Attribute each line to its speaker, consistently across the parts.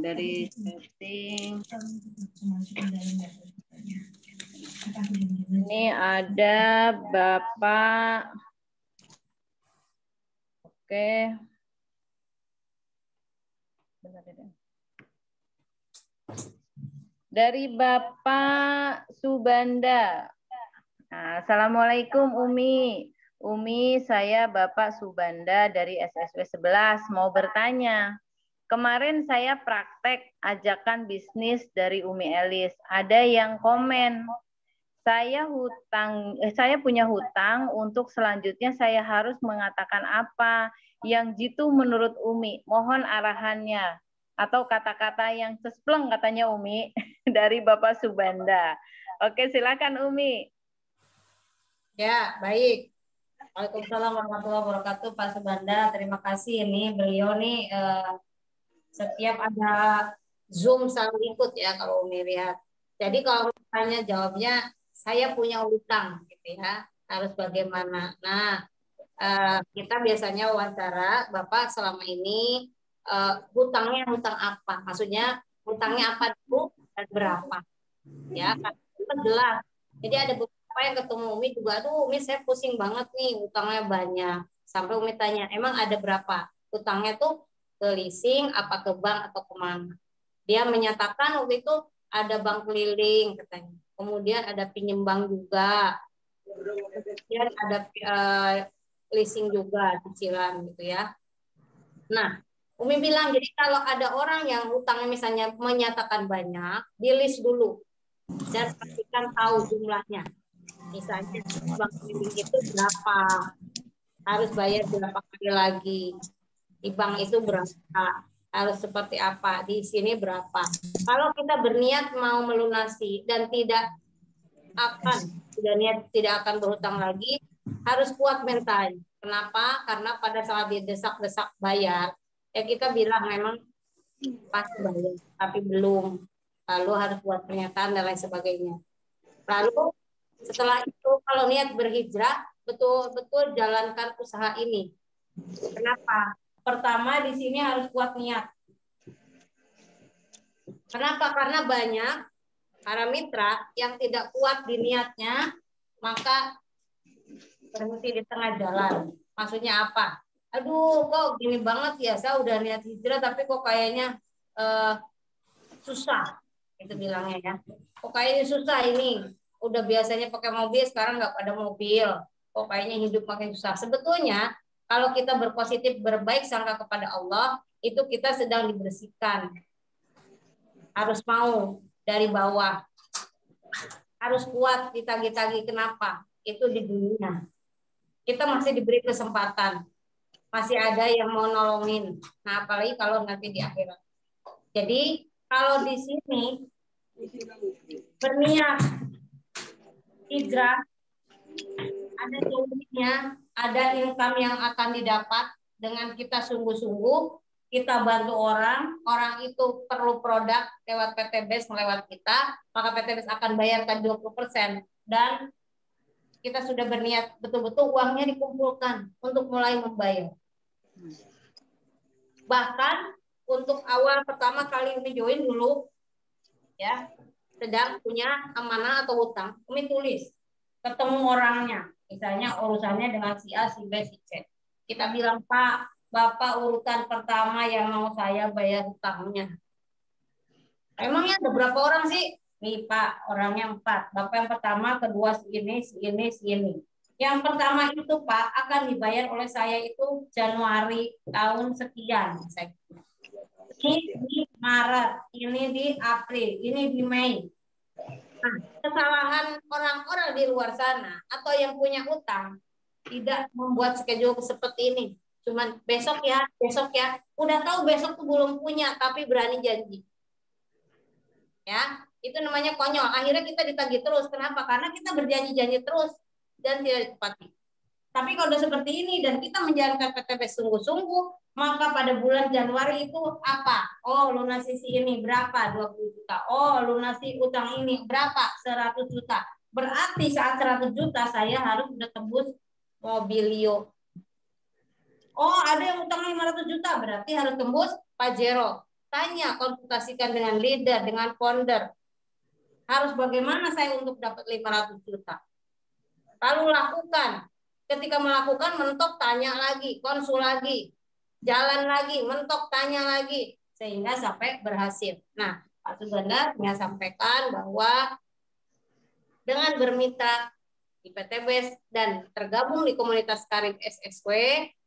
Speaker 1: Dari setting ini ada Bapak. Oke. Dari Bapak Subanda. Nah, Assalamualaikum Umi. Umi, saya Bapak Subanda dari SSW 11 mau bertanya. Kemarin saya praktek ajakan bisnis dari Umi Elis. Ada yang komen, saya punya hutang, untuk selanjutnya saya harus mengatakan apa yang jitu menurut Umi. Mohon arahannya. Atau kata-kata yang cespleng katanya Umi dari Bapak Subanda. Oke, silakan Umi.
Speaker 2: Ya, baik. Waalaikumsalam warahmatullahi wabarakatuh, Pak Subanda. Terima kasih. Ini beliau nih setiap ada Zoom selalu ikut ya kalau Umi lihat. Jadi kalau misalnya jawabnya saya punya utang gitu ya, harus bagaimana. Nah, kita biasanya wawancara Bapak selama ini hutangnya hutang apa? Maksudnya hutangnya apa dulu dan berapa? Ya, kan itu jelas. Jadi ada beberapa yang ketemu Umi juga, aduh Umi saya pusing banget nih, utangnya banyak. Sampai Umi tanya, emang ada berapa? Utangnya tuh ke leasing, apa ke bank atau kemana? Dia menyatakan waktu itu ada bank keliling katanya. Kemudian ada pinjem bank juga. Kemudian ada leasing juga, cicilan gitu ya. Nah, Umi bilang, jadi kalau ada orang yang hutangnya misalnya menyatakan banyak, di list dulu dan pastikan tahu jumlahnya. Misalnya bank keliling itu berapa, harus bayar berapa kali lagi, di bank itu berapa, harus seperti apa, di sini berapa. Kalau kita berniat mau melunasi dan tidak akan berhutang lagi, harus kuat mental. Kenapa? Karena pada saat didesak-desak bayar, ya kita bilang memang pasti bayar, tapi belum. Lalu harus buat pernyataan dan lain sebagainya. Lalu setelah itu kalau niat berhijrah, betul-betul jalankan usaha ini. Kenapa? Pertama di sini harus kuat niat. Kenapa? Karena banyak para mitra yang tidak kuat di niatnya, maka berhenti di tengah jalan. Maksudnya apa? Aduh, kok gini banget ya, saya udah niat hijrah tapi kok kayaknya susah. Itu bilangnya ya. Kok kayaknya susah ini. Udah biasanya pakai mobil, sekarang nggak ada mobil. Kok kayaknya hidup makin susah. Sebetulnya kalau kita berpositif, berbaik sangka kepada Allah, itu kita sedang dibersihkan. Harus mau dari bawah. Harus kuat ditagi-tagi. Kenapa? Itu di dunia. Kita masih diberi kesempatan. Masih ada yang mau nolongin. Nah, apalagi kalau nanti di akhirat. Jadi, kalau di sini berniat hijrah, ada solusinya, ada income yang akan didapat dengan kita sungguh-sungguh, kita bantu orang, orang itu perlu produk lewat PTBS melewat kita, maka PTBS akan bayarkan 20% dan kita sudah berniat betul-betul uangnya dikumpulkan untuk mulai membayar. Bahkan untuk awal pertama kali Umi join dulu, ya, sedang punya amanah atau hutang, Umi tulis, ketemu orangnya, misalnya urusannya dengan si A, si B, si C. Kita bilang, Pak, Bapak urutan pertama yang mau saya bayar hutangnya. Emangnya ada berapa orang sih? Nih Pak, orangnya 4. Bapak yang pertama, kedua segini, segini, segini. Yang pertama itu Pak akan dibayar oleh saya itu Januari tahun sekian. Ini di Maret, ini di April, ini di Mei. Nah, kesalahan orang-orang di luar sana atau yang punya utang tidak membuat schedule seperti ini. Cuman besok ya. Udah tahu besok tuh belum punya, tapi berani janji. Ya, itu namanya konyol. Akhirnya kita ditagih terus. Kenapa? Karena kita berjanji-janji terus dan tidak ditepati. Tapi kalau udah seperti ini dan kita menjalankan PTP sungguh-sungguh, maka pada bulan Januari itu apa? Oh, lunasi si ini berapa? 20 juta. Oh, lunasi utang ini berapa? 100 juta. Berarti saat 100 juta saya harus sudah tebus mobilio. Oh, ada yang utang 500 juta, berarti harus tembus Pajero. Tanya, konsultasikan dengan leader, dengan founder. Harus bagaimana saya untuk dapat 500 juta. Lalu lakukan. Ketika melakukan, mentok, tanya lagi, konsul lagi. Jalan lagi, mentok, tanya lagi. Sehingga sampai berhasil. Nah, Pak Suganda ingin sampaikan bahwa dengan bermitra di PTBS dan tergabung di komunitas Karib SSW,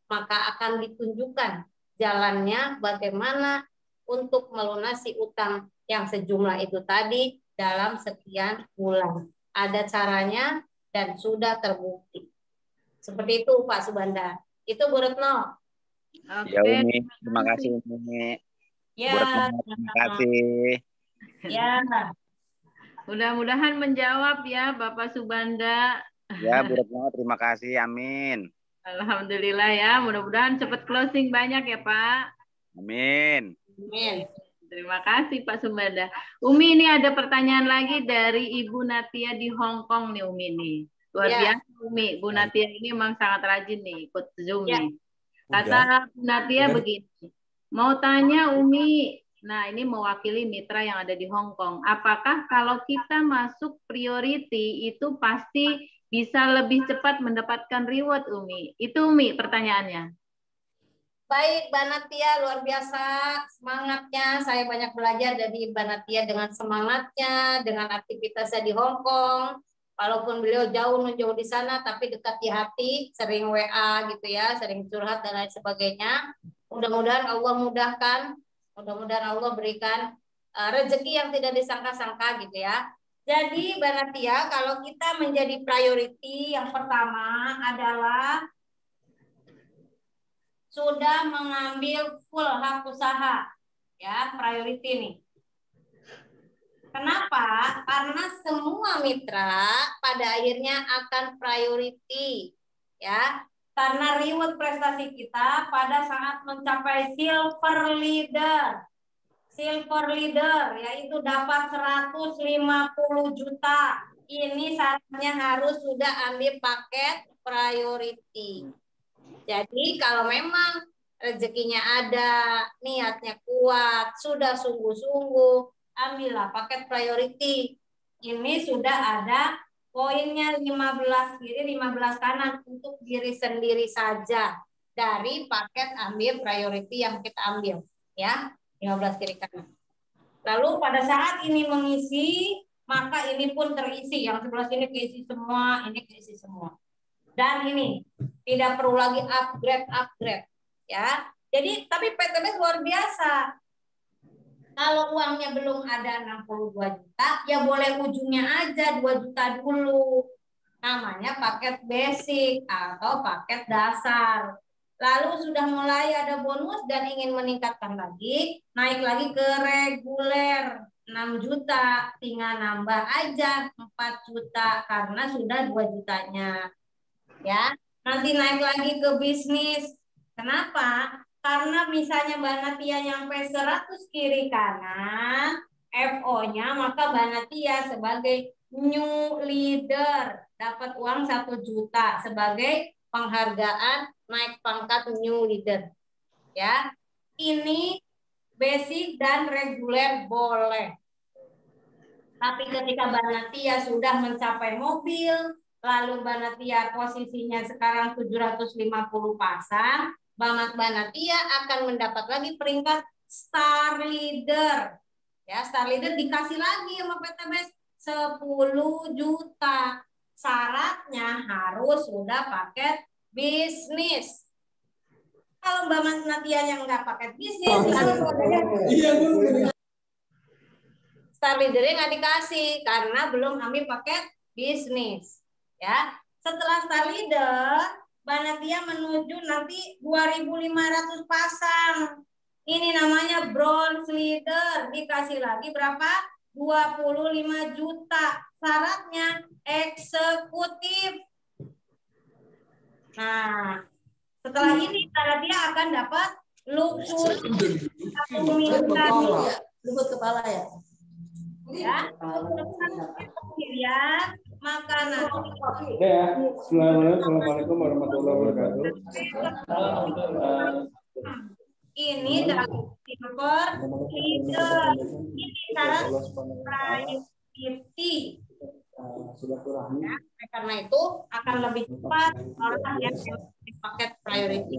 Speaker 2: maka akan ditunjukkan jalannya bagaimana untuk melunasi utang yang sejumlah itu tadi dalam sekian bulan. Ada caranya dan sudah terbukti. Seperti itu Pak Subanda. Itu Bu Retno.
Speaker 3: Ya Umi, terima kasih Umi.
Speaker 2: Ya,
Speaker 3: Bu Retno, terima kasih.
Speaker 2: ya.
Speaker 1: Mudah-mudahan menjawab ya Bapak Subanda.
Speaker 3: Ya Bu Retno, terima kasih. Amin.
Speaker 1: Alhamdulillah ya. Mudah-mudahan cepat closing banyak ya Pak.
Speaker 3: Amin.
Speaker 2: Amin.
Speaker 1: Terima kasih Pak Subanda. Umi, ini ada pertanyaan lagi dari Ibu Natia di Hong Kong nih Umi nih. Luar biasa Umi. Bu Natia ini memang sangat rajin nih ikut Zoom nih. Kata Bu Natia begini. Mau tanya Umi, nah ini mewakili mitra yang ada di Hong Kong. Apakah kalau kita masuk priority itu pasti bisa lebih cepat mendapatkan reward Umi? Itu Umi pertanyaannya.
Speaker 2: Baik, Mbak Natia, luar biasa semangatnya. Saya banyak belajar dari Mbak Natia dengan semangatnya, dengan aktivitasnya di Hong Kong. Walaupun beliau jauh di sana, tapi dekat di hati, sering WA gitu ya, sering curhat dan lain sebagainya. Mudah-mudahan Allah mudahkan, mudah-mudahan Allah berikan rezeki yang tidak disangka-sangka gitu ya. Jadi Mbak Natia, kalau kita menjadi priority, yang pertama adalah sudah mengambil full hak usaha, ya, priority nih. Kenapa? Karena semua mitra pada akhirnya akan priority, ya. Karena reward prestasi kita pada saat mencapai silver leader. Silver leader yaitu dapat 150 juta. Ini syaratnya harus sudah ambil paket priority. Jadi kalau memang rezekinya ada, niatnya kuat, sudah sungguh-sungguh, ambillah paket priority. Ini sudah ada poinnya 15 kiri, 15 kanan untuk diri sendiri saja dari paket ambil priority yang kita ambil, ya, 15 kiri kanan. Lalu pada saat ini mengisi, maka ini pun terisi, yang sebelah sini keisi semua, ini keisi semua. Dan ini tidak perlu lagi upgrade ya. Jadi tapi PTBS luar biasa. Kalau uangnya belum ada 62 juta, ya boleh ujungnya aja 2 juta dulu. Namanya paket basic atau paket dasar. Lalu sudah mulai ada bonus dan ingin meningkatkan lagi, naik lagi ke reguler 6 juta, tinggal nambah aja 4 juta karena sudah 2 jutanya. Ya, nanti naik lagi ke bisnis. Kenapa? Karena misalnya Mbak Natia nyampe 100 kiri kanan, FO-nya, maka Mbak Natia sebagai new leader dapat uang 1 juta sebagai penghargaan naik pangkat new leader. Ya, ini basic dan reguler boleh. Tapi ketika Mbak Natia sudah mencapai mobil, lalu Mbak Natia posisinya sekarang 750 pasang, Mbak Natia akan mendapat lagi peringkat Star Leader. Ya, Star Leader dikasih lagi sama PTBS 10 juta. Syaratnya harus sudah paket bisnis. Kalau Mbak Natia yang nggak paket bisnis, Star Leader-nya nggak dikasih karena belum ambil paket bisnis. Ya, setelah Star Leader, Mbak Natia menuju nanti 2.500 pasang. Ini namanya Bronze Leader. Dikasih lagi berapa? 25 juta. Syaratnya eksekutif. Nah, setelah ini Mbak Natia akan dapat luxury 1 miliar. Lutut kepala ya. Ya, miliar makanan.
Speaker 4: Assalamualaikum warahmatullahi wabarakatuh.
Speaker 2: Ini dalam simple leader. Ini syarat priority. Ya, karena itu akan lebih cepat orang yang di paket priority.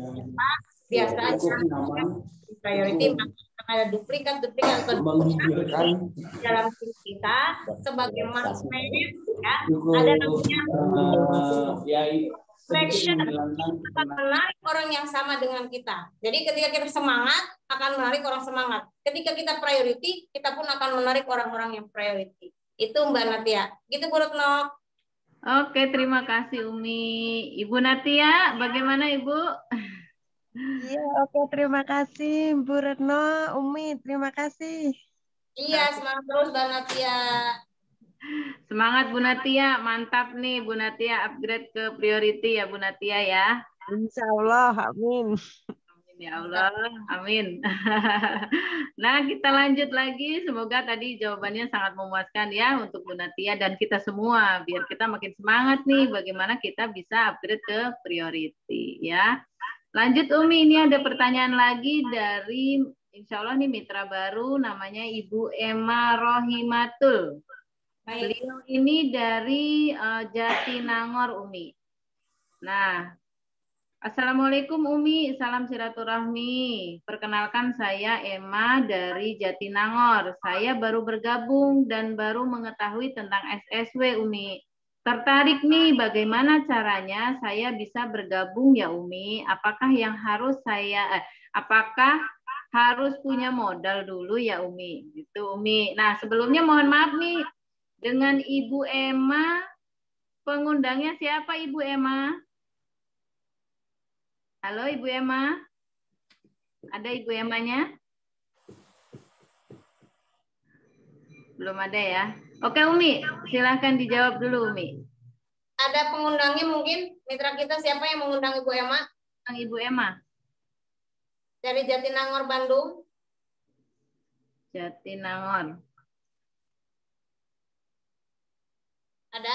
Speaker 2: Biasanya priority ada duplikat dalam tim kita sebagai magnet ya ada namanya attraction akan menarik orang yang sama dengan kita. Jadi ketika kita semangat akan menarik orang semangat. Ketika kita priority kita pun akan menarik orang-orang yang priority. Itu Mbak Natia. Gitu Bu Retno.
Speaker 1: Oke, terima kasih Umi. Ibu Natia, bagaimana Ibu?
Speaker 5: Iya, oke, terima kasih Bu Retno, Umi, terima kasih.
Speaker 2: Iya, semangat terus Mbak Natia.
Speaker 1: Semangat Bu Natia, mantap nih Bu Natia, upgrade ke priority ya Bu Natia ya.
Speaker 5: Insya Allah, amin.
Speaker 1: Amin ya Allah, amin. Nah, kita lanjut lagi. Semoga tadi jawabannya sangat memuaskan ya untuk Bu Natia dan kita semua. Biar kita makin semangat nih bagaimana kita bisa upgrade ke priority ya. Lanjut Umi, ini ada pertanyaan lagi dari insya Allah nih mitra baru namanya Ibu Emma Rohimatul. Beliau ini dari Jatinangor Umi. Nah, Assalamualaikum Umi, salam silaturahmi. Perkenalkan saya Emma dari Jatinangor. Saya baru bergabung dan baru mengetahui tentang SSW Umi. Tertarik nih bagaimana caranya saya bisa bergabung ya Umi? Apakah harus punya modal dulu ya Umi? Gitu Umi. Nah, sebelumnya mohon maaf nih dengan Ibu Emma, pengundangnya siapa Ibu Emma? Halo Ibu Emma? Ada Ibu Emmanya? Belum ada ya? Oke Umi, silahkan dijawab dulu Umi.
Speaker 2: Ada pengundangnya mungkin mitra kita siapa yang mengundang Ibu Emma?
Speaker 1: Ibu Emma.
Speaker 2: Dari Jatinangor Bandung.
Speaker 1: Jatinangor.
Speaker 2: Ada?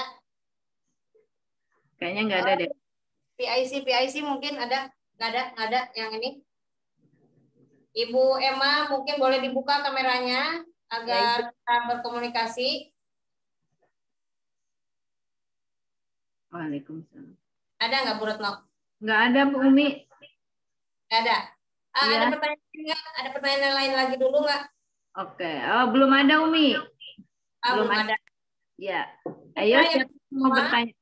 Speaker 1: Kayaknya nggak ada deh.
Speaker 2: PIC mungkin ada? Nggak ada yang ini. Ibu Emma mungkin boleh dibuka kameranya agar kita berkomunikasi.
Speaker 1: Waalaikumsalam.
Speaker 2: Ada nggak Bu Retno?
Speaker 1: Nggak ada Bu Umi.
Speaker 2: Nggak ada.
Speaker 1: Ya.
Speaker 2: Ada pertanyaan nggak? Ada pertanyaan lain lagi dulu nggak?
Speaker 1: Oke. Oh, belum ada Umi.
Speaker 2: Belum ada.
Speaker 1: Ya. Ayo siapa mau bertanya?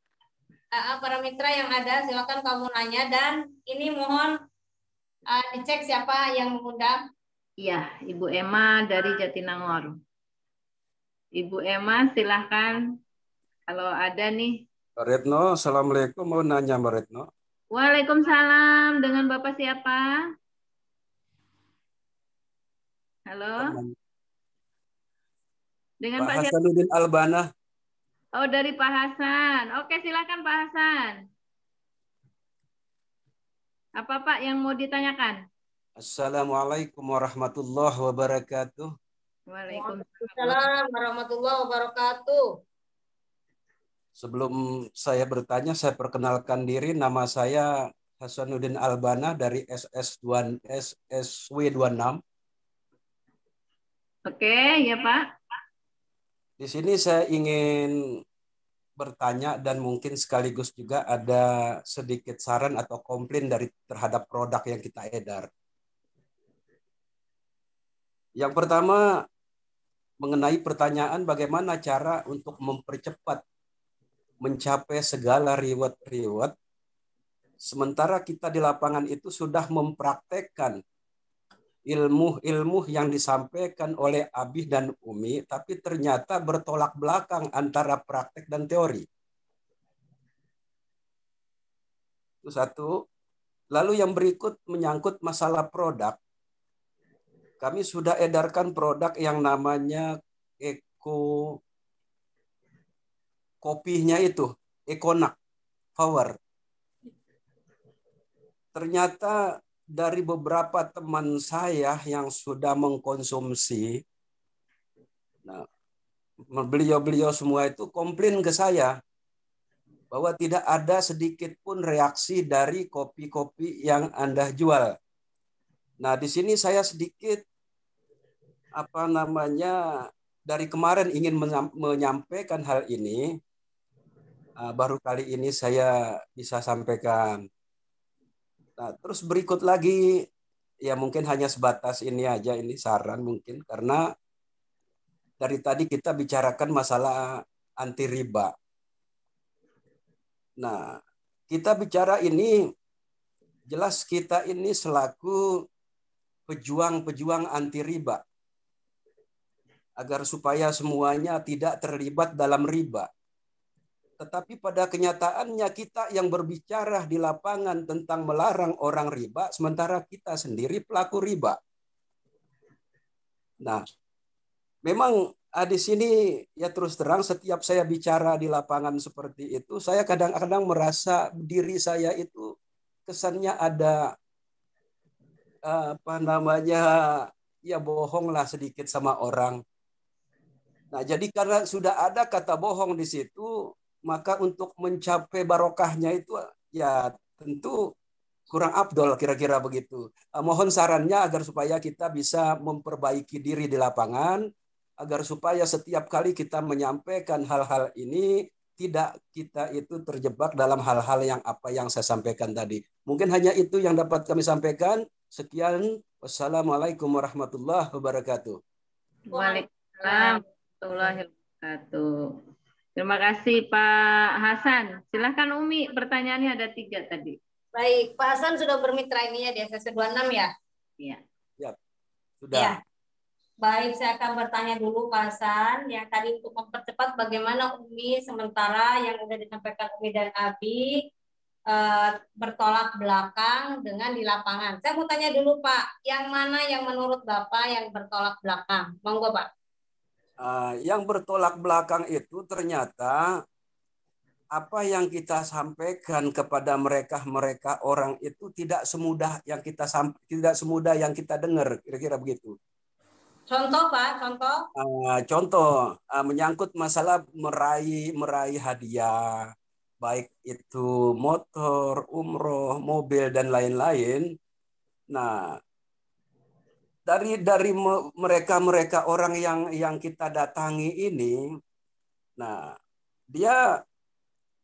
Speaker 2: Para mitra yang ada silakan kamu nanya dan ini mohon dicek siapa yang mengundang.
Speaker 1: Iya, Ibu Emma dari Jatinangor. Ibu Emma silahkan kalau ada nih.
Speaker 4: Mbak Retno, Assalamualaikum. Mau nanya Mbak Retno.
Speaker 1: Waalaikumsalam. Dengan Bapak siapa? Halo? Dengan Pak siapa?
Speaker 4: Hasanuddin Albana.
Speaker 1: Oh, dari Pak Hasan. Oke, silakan Pak Hasan. Apa Pak yang mau ditanyakan?
Speaker 4: Assalamualaikum warahmatullahi wabarakatuh.
Speaker 2: Waalaikumsalam warahmatullahi wabarakatuh.
Speaker 4: Sebelum saya bertanya, saya perkenalkan diri. Nama saya Hasanuddin Albana dari SSW26.
Speaker 1: Oke, ya Pak.
Speaker 4: Di sini saya ingin bertanya dan mungkin sekaligus juga ada sedikit saran atau komplain terhadap produk yang kita edar. Yang pertama, mengenai pertanyaan bagaimana cara untuk mempercepat mencapai segala reward, sementara kita di lapangan itu sudah mempraktekkan ilmu-ilmu yang disampaikan oleh Abi dan Umi, tapi ternyata bertolak belakang antara praktek dan teori. Itu satu. Lalu yang berikut menyangkut masalah produk. Kami sudah edarkan produk yang namanya kopinya itu, Econac Power. Ternyata dari beberapa teman saya yang sudah mengkonsumsi, nah, beliau-beliau semua itu komplain ke saya. bahwa tidak ada sedikit pun reaksi dari kopi-kopi yang Anda jual. Nah, di sini saya sedikit dari kemarin ingin menyampaikan hal ini. Baru kali ini saya bisa sampaikan. Nah, terus berikut lagi, ya mungkin hanya sebatas ini aja, ini saran mungkin, karena dari tadi kita bicarakan masalah anti riba. Nah, kita bicara ini, jelas kita ini selaku pejuang-pejuang anti riba, agar supaya semuanya tidak terlibat dalam riba. Tetapi pada kenyataannya kita yang berbicara di lapangan tentang melarang orang riba, sementara kita sendiri pelaku riba. Nah, memang di sini ya terus terang setiap saya bicara di lapangan seperti itu, saya kadang-kadang merasa diri saya itu kesannya ada ya bohong lah sedikit sama orang. Nah, jadi karena sudah ada kata bohong di situ, maka untuk mencapai barokahnya itu ya tentu kurang afdol kira-kira begitu. Mohon sarannya agar supaya kita bisa memperbaiki diri di lapangan, agar supaya setiap kali kita menyampaikan hal-hal ini tidak kita itu terjebak dalam hal-hal yang apa yang saya sampaikan tadi. Mungkin hanya itu yang dapat kami sampaikan. Sekian. Wassalamualaikum warahmatullahi wabarakatuh.
Speaker 1: Waalaikumsalam warahmatullahi wabarakatuh. Terima kasih Pak Hasan. Silahkan Umi, pertanyaannya ada 3 tadi.
Speaker 2: Baik, Pak Hasan sudah bermitra ini ya di SSW 26 ya?
Speaker 1: Iya.
Speaker 4: Ya, sudah.
Speaker 2: Ya. Baik, saya akan bertanya dulu Pak Hasan. Yang tadi untuk mempercepat bagaimana Umi sementara yang sudah disampaikan Umi dan Abi bertolak belakang dengan di lapangan. Saya mau tanya dulu Pak, yang mana yang menurut Bapak yang bertolak belakang? Monggo Pak.
Speaker 4: Yang bertolak belakang itu ternyata apa yang kita sampaikan kepada mereka orang itu tidak semudah yang kita dengar, kira-kira begitu.
Speaker 2: Contoh Pak, contoh.
Speaker 4: Contoh menyangkut masalah meraih hadiah, baik itu motor, umroh, mobil dan lain-lain. Nah, dari mereka orang yang kita datangi ini, nah dia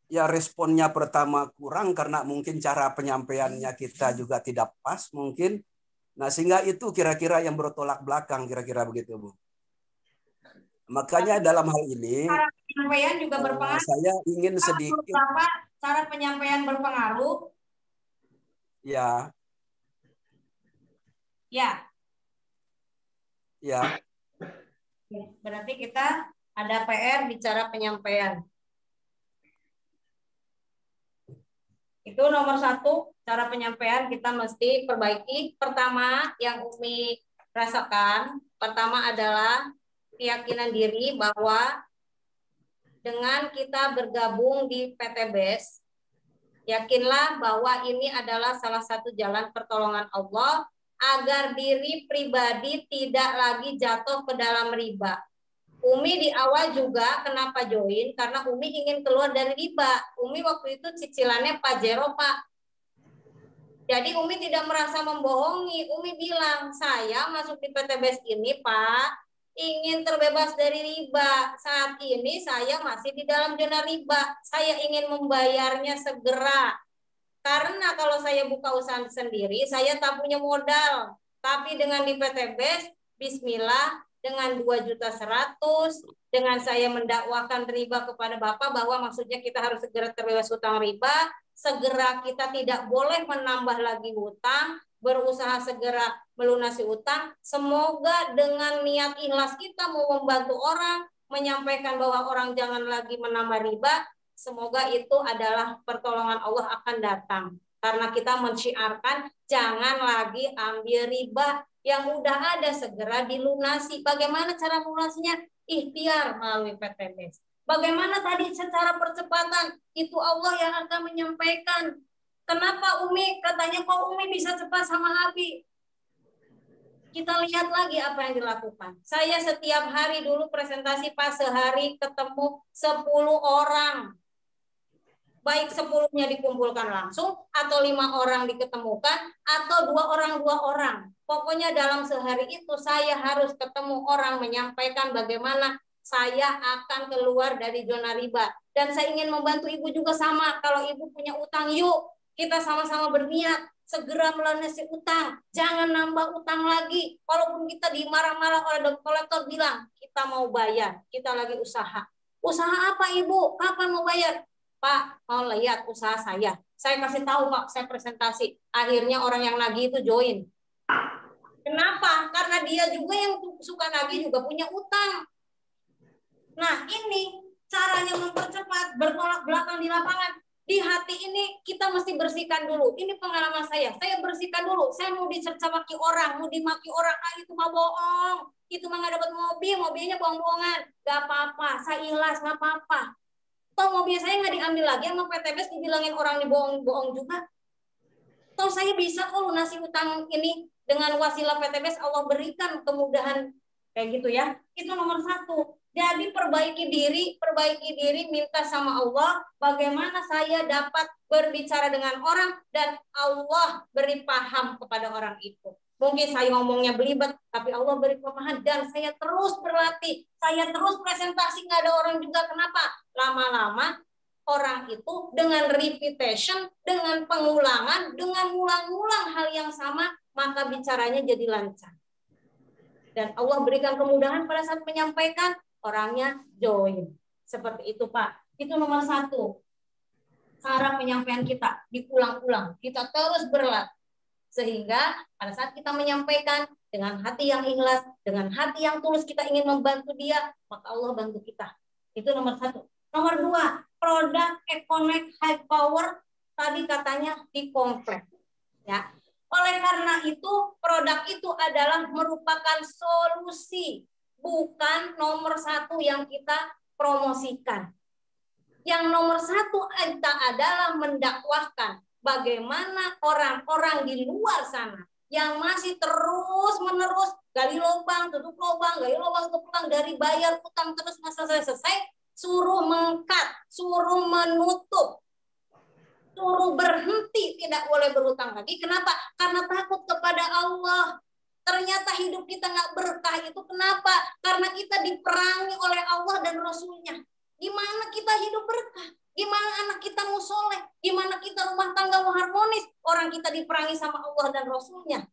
Speaker 4: ya responnya pertama kurang karena mungkin cara penyampaiannya kita juga tidak pas mungkin. Nah, sehingga itu kira-kira yang bertolak belakang, kira-kira begitu, Bu. Makanya dalam hal ini
Speaker 2: cara penyampaian juga berpengaruh.
Speaker 4: Saya ingin sedikit.
Speaker 2: Bapak, cara penyampaian berpengaruh?
Speaker 4: Ya.
Speaker 2: Ya.
Speaker 4: Ya.
Speaker 2: Berarti kita ada PR bicara penyampaian. Itu nomor 1, cara penyampaian kita mesti perbaiki. Pertama yang Umi rasakan, pertama adalah keyakinan diri bahwa dengan kita bergabung di PT BES, yakinlah bahwa ini adalah salah satu jalan pertolongan Allah agar diri pribadi tidak lagi jatuh ke dalam riba. Umi di awal juga kenapa join? Karena Umi ingin keluar dari riba. Umi waktu itu cicilannya Pajero, Pak. Jadi Umi tidak merasa membohongi. Umi bilang, saya masuk di PT BES ini, Pak, ingin terbebas dari riba. Saat ini saya masih di dalam zona riba. Saya ingin membayarnya segera. Karena kalau saya buka usaha sendiri, saya tak punya modal. Tapi dengan di PT BES, bismillah, dengan 2.100.000, dengan saya mendakwakan riba kepada Bapak bahwa maksudnya kita harus segera terbebas hutang riba, segera kita tidak boleh menambah lagi hutang, berusaha segera melunasi hutang. Semoga dengan niat ikhlas kita mau membantu orang, menyampaikan bahwa orang jangan lagi menambah riba, semoga itu adalah pertolongan Allah akan datang. Karena kita mensyiarkan jangan lagi ambil riba, yang udah ada segera dilunasi. Bagaimana cara melunasinya? Ikhtiar melalui PT BES. Bagaimana tadi secara percepatan? Itu Allah yang akan menyampaikan. Kenapa Umi katanya kok Umi bisa cepat sama Abi? Kita lihat lagi apa yang dilakukan. Saya setiap hari dulu presentasi Pak, sehari ketemu 10 orang. Baik 10-nya dikumpulkan langsung, atau 5 orang diketemukan, atau 2 orang. Pokoknya dalam sehari itu saya harus ketemu orang menyampaikan bagaimana saya akan keluar dari zona riba. Dan saya ingin membantu ibu juga sama. Kalau ibu punya utang, yuk kita sama-sama berniat segera melunasi utang. Jangan nambah utang lagi. Walaupun kita dimarah-marah oleh debt collector bilang, kita mau bayar, kita lagi usaha. Usaha apa ibu? Kapan mau bayar? Pak, mau lihat usaha saya. Saya kasih tahu Pak, saya presentasi. Akhirnya orang yang nagih itu join. Kenapa? Karena dia juga yang suka nagih juga punya utang. Nah ini caranya mempercepat, bertolak belakang di lapangan. Di hati ini kita mesti bersihkan dulu. Ini pengalaman saya. Saya bersihkan dulu. Saya mau dicerca maki orang, mau dimaki orang. Ah itu mah bohong. Itu mah nggak dapat mobil, mobilnya bohong-bohongan. Gak apa-apa, saya ikhlas, nggak apa-apa. Toh mobil saya nggak diambil lagi sama PTBS, dibilangin orang dibohong-bohong juga. Toh saya bisa kok lunasi utang ini dengan wasilah PTBS, Allah berikan kemudahan kayak gitu ya. Itu nomor 1. Jadi perbaiki diri, minta sama Allah bagaimana saya dapat berbicara dengan orang dan Allah beri paham kepada orang itu. Mungkin saya ngomongnya belibet, tapi Allah beri pemahaman dan saya terus berlatih, saya terus presentasi, nggak ada orang juga. Kenapa? Lama-lama orang itu dengan repetition, dengan pengulangan, dengan ngulang-ngulang hal yang sama, maka bicaranya jadi lancar. Dan Allah berikan kemudahan pada saat menyampaikan, orangnya join. Seperti itu Pak. Itu nomor 1. Cara penyampaian kita diulang-ulang, kita terus berlatih. Sehingga pada saat kita menyampaikan dengan hati yang ikhlas, dengan hati yang tulus kita ingin membantu dia, maka Allah bantu kita. Itu nomor 1. Nomor 2, produk Econnect High Power tadi katanya dikomplek. Ya. Oleh karena itu, produk itu adalah merupakan solusi, bukan nomor 1 yang kita promosikan. Yang nomor 1 kita adalah mendakwahkan bagaimana orang-orang di luar sana yang masih terus-menerus gali lubang, tutup lubang, gali lubang, tutup lubang, dari bayar utang terus masa selesai, suruh mengkat, suruh menutup, suruh berhenti, tidak boleh berutang lagi. Kenapa? Karena takut kepada Allah. Ternyata hidup kita nggak berkah itu kenapa? Karena kita diperangi oleh Allah dan Rasulnya. Gimana kita hidup berkah? Gimana anak kita mau soleh? Gimana kita rumah tangga mau harmonis? Orang kita diperangi sama Allah dan Rasulnya.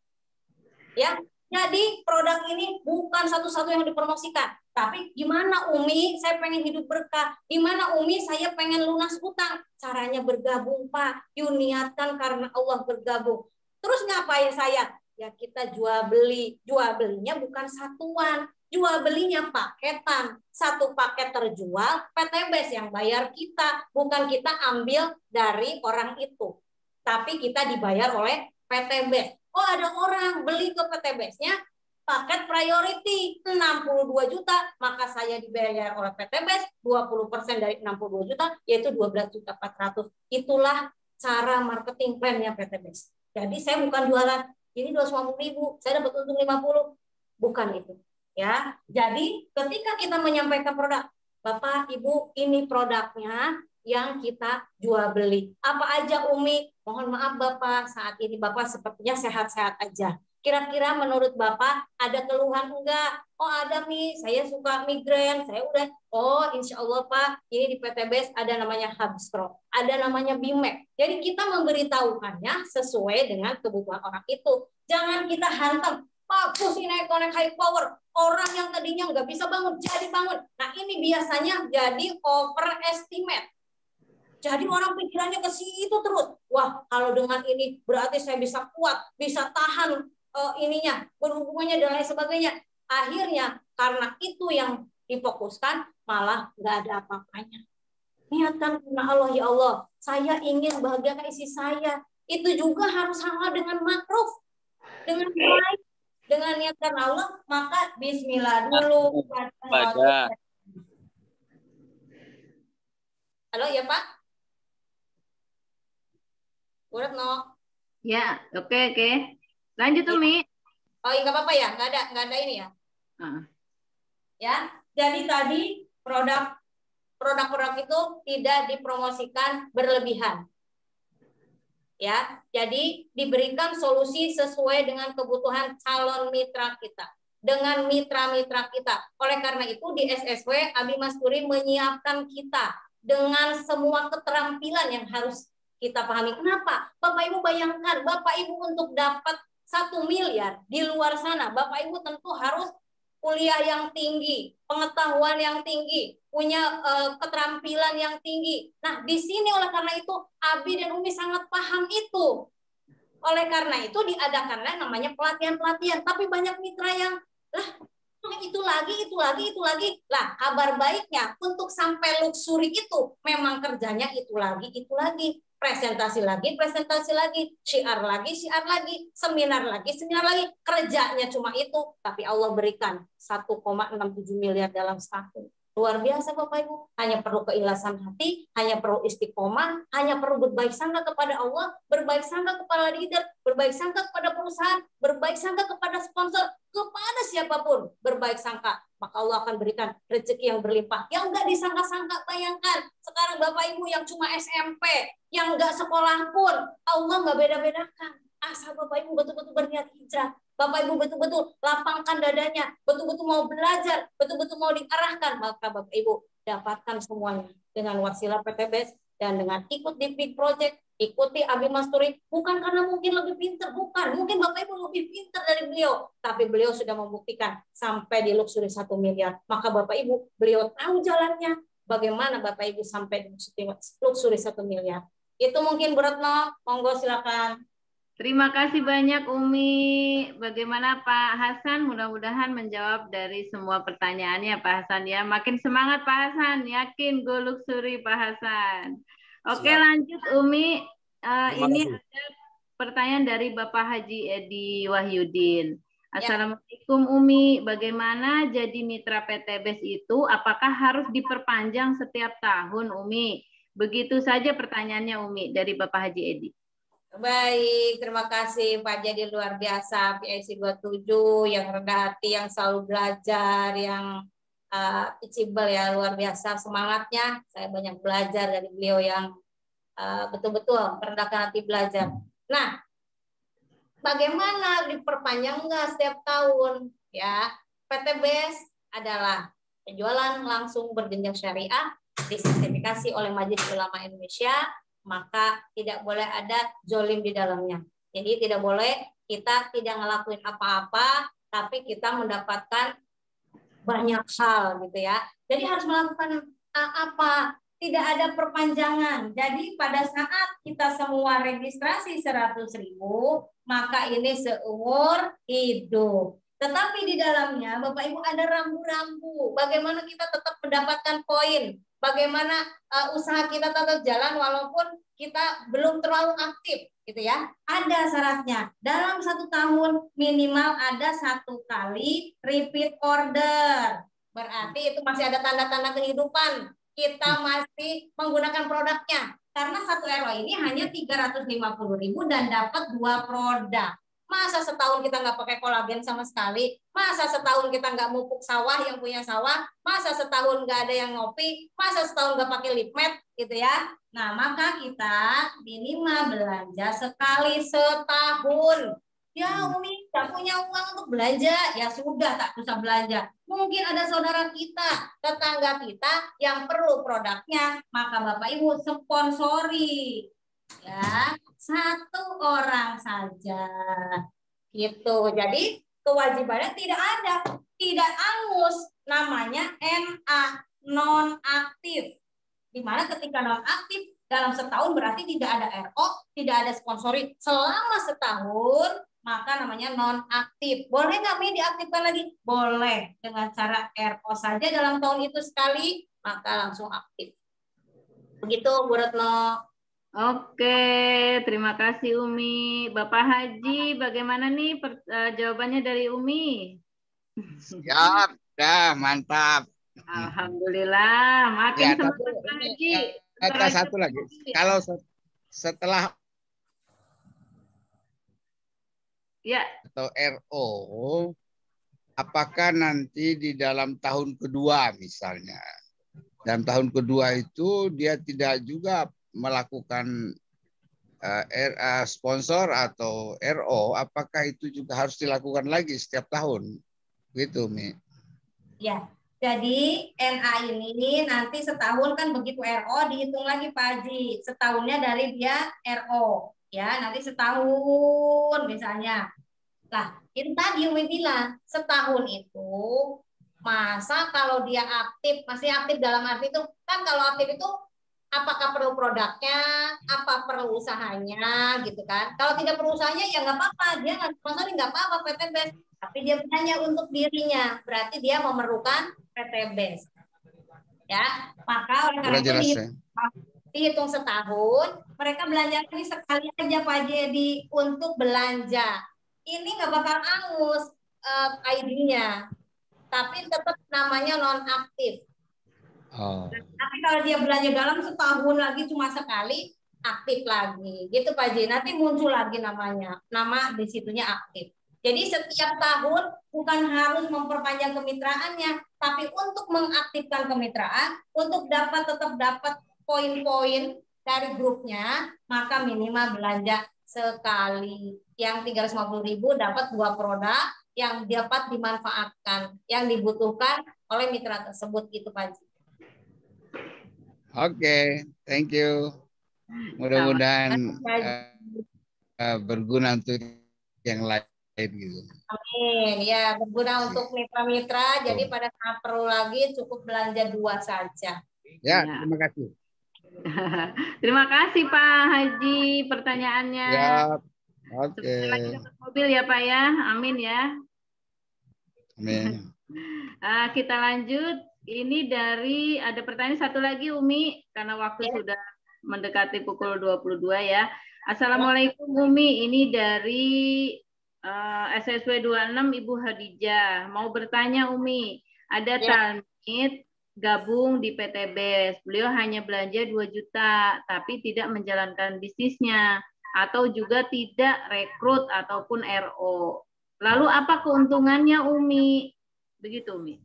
Speaker 2: Ya, jadi produk ini bukan satu-satu yang dipromosikan. Tapi gimana Umi, saya pengen hidup berkah. Gimana Umi, saya pengen lunas utang. Caranya bergabung Pak. You niatkan karena Allah bergabung. Terus ngapain saya? Ya kita jual beli. Jual belinya bukan satuan. Jual belinya paketan. Satu paket terjual, PTBS yang bayar kita. Bukan kita ambil dari orang itu. Tapi kita dibayar oleh PTBS. Oh ada orang beli ke PTBS-nya, paket priority 62 juta, maka saya dibayar oleh PTBS 20% dari 62 juta, yaitu 12.400.000. Itulah cara marketing plan-nya PTBS. Jadi saya bukan jualan, ini 250.000, saya dapat untung 50. Bukan itu. Ya, jadi ketika kita menyampaikan produk, Bapak, Ibu, ini produknya yang kita jual beli. Apa aja Umi? Mohon maaf Bapak, saat ini Bapak sepertinya sehat-sehat aja. Kira-kira menurut Bapak ada keluhan enggak? Oh ada Mi, saya suka migrain, saya udah. Oh insya Allah Pak, ini di PTBS ada namanya Hubstro, ada namanya Bimek. Jadi kita memberitahukannya sesuai dengan kebutuhan orang itu. Jangan kita hantam. Bagus ini Econnect High Power. Orang yang tadinya nggak bisa bangun, jadi bangun. Nah ini biasanya jadi overestimate. Jadi orang pikirannya ke situ terus. Wah kalau dengan ini berarti saya bisa kuat, bisa tahan ininya, berhubungannya dan lain sebagainya. Akhirnya karena itu yang difokuskan, malah nggak ada apa-apanya. Niatkan karena Allah, ya Allah, saya ingin bahagiakan istri saya. Itu juga harus sama dengan makruf, dengan baik. Dengan niatkan Allah, maka bismillah dulu. Halo ya Pak? Udah no?
Speaker 1: Ya, oke. Lanjut Umi.
Speaker 2: Oh iya nggak apa-apa ya, nggak ada ini ya. Ya, jadi tadi produk produk-produk itu tidak dipromosikan berlebihan. Ya, jadi diberikan solusi sesuai dengan kebutuhan calon mitra kita, dengan mitra-mitra kita. Oleh karena itu di SSW Abi Masturi menyiapkan kita dengan semua keterampilan yang harus kita pahami. Kenapa? Bapak Ibu bayangkan, Bapak Ibu untuk dapat 1 miliar di luar sana, Bapak Ibu tentu harus kuliah yang tinggi, pengetahuan yang tinggi, punya keterampilan yang tinggi. Nah, di sini oleh karena itu Abi dan Umi sangat paham itu. Oleh karena itu diadakanlah namanya pelatihan-pelatihan. Tapi banyak mitra yang itu lagi. Lah, kabar baiknya untuk sampai luxury itu memang kerjanya itu lagi. Presentasi lagi, syiar lagi, seminar lagi. Kerjanya cuma itu, tapi Allah berikan 1,67 miliar dalam setahun. Luar biasa Bapak Ibu. Hanya perlu keikhlasan hati, hanya perlu istiqomah, hanya perlu berbaik sangka kepada Allah, berbaik sangka kepada leader, berbaik sangka kepada perusahaan, berbaik sangka kepada sponsor, kepada siapapun berbaik sangka. Maka Allah akan berikan rezeki yang berlimpah. Yang nggak disangka-sangka, bayangkan. Sekarang Bapak Ibu yang cuma SMP, yang nggak sekolah pun, Allah nggak beda-bedakan. Asal Bapak Ibu betul-betul berniat hijrah. Bapak Ibu betul-betul lapangkan dadanya, betul-betul mau belajar, betul-betul mau diarahkan, maka Bapak Ibu dapatkan semuanya dengan wasilah PTBS dan dengan ikut di Big Project, ikuti Abi Masturi, bukan karena mungkin lebih pintar, bukan, mungkin Bapak Ibu lebih pintar dari beliau, tapi beliau sudah membuktikan sampai di luxury 1 miliar, maka Bapak Ibu, beliau tahu jalannya, bagaimana Bapak Ibu sampai di luxury 1 miliar. Itu mungkin Bu Retno, monggo silakan.
Speaker 1: Terima kasih banyak Umi. Bagaimana Pak Hasan? Mudah-mudahan menjawab dari semua pertanyaannya Pak Hasan ya. Makin semangat Pak Hasan, yakin go luxury Pak Hasan. Oke, lanjut Umi. Ini ada pertanyaan dari Bapak Haji Edi Wahyudin. Assalamualaikum Umi, bagaimana jadi mitra PTBS itu? Apakah harus diperpanjang setiap tahun Umi? Begitu saja pertanyaannya Umi dari Bapak Haji Edi.
Speaker 2: Baik, terima kasih Pak Jadi, luar biasa PIC 27 yang rendah hati, yang selalu belajar, yang teachable ya, luar biasa semangatnya. Saya banyak belajar dari beliau yang betul-betul merendahkan hati belajar. Nah, bagaimana diperpanjang enggak setiap tahun? Ya, PTBS adalah penjualan langsung berjenjang syariah, disertifikasi oleh Majelis Ulama Indonesia, maka tidak boleh ada zolim di dalamnya. Jadi tidak boleh kita tidak ngelakuin apa-apa, tapi kita mendapatkan banyak hal gitu ya. Jadi harus melakukan apa? Tidak ada perpanjangan. Jadi pada saat kita semua registrasi 100.000, maka ini seumur hidup. Tetapi di dalamnya Bapak Ibu ada rambu-rambu. Bagaimana kita tetap mendapatkan poin. Bagaimana usaha kita tetap jalan walaupun kita belum terlalu aktif gitu ya. Ada syaratnya. Dalam 1 tahun minimal ada 1 kali repeat order. Berarti itu masih ada tanda-tanda kehidupan. Kita masih menggunakan produknya. Karena 1 RO ini hanya 350.000 dan dapat 2 produk. Masa setahun kita nggak pakai kolagen sama sekali? Masa setahun kita nggak mupuk sawah yang punya sawah? Masa setahun nggak ada yang ngopi? Masa setahun nggak pakai lip mat gitu ya? Nah, maka kita minimal belanja sekali setahun. Ya Umi nggak punya uang untuk belanja, ya sudah tak usah belanja. Mungkin ada saudara kita, tetangga kita yang perlu produknya, maka Bapak Ibu sponsori. Ya, 1 orang saja. Gitu. Jadi kewajibannya tidak ada, tidak angus, namanya NA, non aktif. Dimana ketika non aktif dalam setahun berarti tidak ada RO, tidak ada sponsori selama setahun, maka namanya non aktif. Boleh nggak Mi diaktifkan lagi? Boleh, dengan cara RO saja dalam tahun itu sekali, maka langsung aktif. Begitu Bu Retno.
Speaker 1: Oke, terima kasih Umi. Bapak Haji, bagaimana nih jawabannya dari Umi?
Speaker 6: Siap, dah mantap.
Speaker 1: Alhamdulillah, makin semangat Pak Haji.
Speaker 6: Kata satu lagi, kalau setelah
Speaker 1: ya
Speaker 6: atau RO, apakah nanti di dalam tahun kedua misalnya Dan tahun kedua itu dia tidak juga melakukan sponsor atau RO, apakah itu juga harus dilakukan lagi setiap tahun? Gitu, Mi.
Speaker 2: Ya, jadi NA ini nanti setahun kan begitu RO dihitung lagi Pak Haji. Setahunnya dari dia RO. Ya, nanti setahun misalnya. Nah, itu tadi Umi bilang, setahun itu masa kalau dia aktif, masih aktif dalam arti itu, kan kalau aktif itu apakah perlu produknya, apa perlu usahanya, gitu kan. Kalau tidak perlu usahanya ya nggak apa-apa, dia nggak apa-apa PTBS, tapi dia hanya untuk dirinya, berarti dia memerlukan PTBS. Ya, maka oleh karena itu dihitung setahun, mereka belanja lagi sekali aja Pak Jadi untuk belanja. Ini nggak bakal angus ID-nya, tapi tetap namanya non-aktif.
Speaker 6: Oh.
Speaker 2: Tapi kalau dia belanja dalam setahun lagi cuma sekali, aktif lagi. Gitu Pak Ji. Nanti muncul lagi namanya. Nama di situnya aktif. Jadi setiap tahun bukan harus memperpanjang kemitraannya, tapi untuk mengaktifkan kemitraan, untuk tetap dapat poin-poin dari grupnya, maka minimal belanja sekali. Yang 350.000 dapat 2 produk yang dapat dimanfaatkan, yang dibutuhkan oleh mitra tersebut gitu Pak Ji.
Speaker 6: Oke, thank you. Mudah-mudahan berguna untuk yang lain gitu.
Speaker 2: Amin. Ya, berguna untuk mitra-mitra. Jadi pada saat perlu lagi cukup belanja 2 saja.
Speaker 6: Ya, terima kasih.
Speaker 1: Terima kasih Pak Haji pertanyaannya.
Speaker 6: Ya, oke.
Speaker 1: Sebentar lagi dapat mobil ya Pak ya. Amin ya.
Speaker 6: Amin.
Speaker 1: Kita lanjut. Ini dari ada pertanyaan satu lagi Umi karena waktu sudah mendekati pukul 22 ya. Assalamualaikum Umi, ini dari SSW 26 Ibu Hadijah. Mau bertanya Umi, ada talmid gabung di PTBS. Beliau hanya belanja 2 juta tapi tidak menjalankan bisnisnya atau juga tidak rekrut ataupun RO. Lalu apa keuntungannya Umi? Begitu Umi.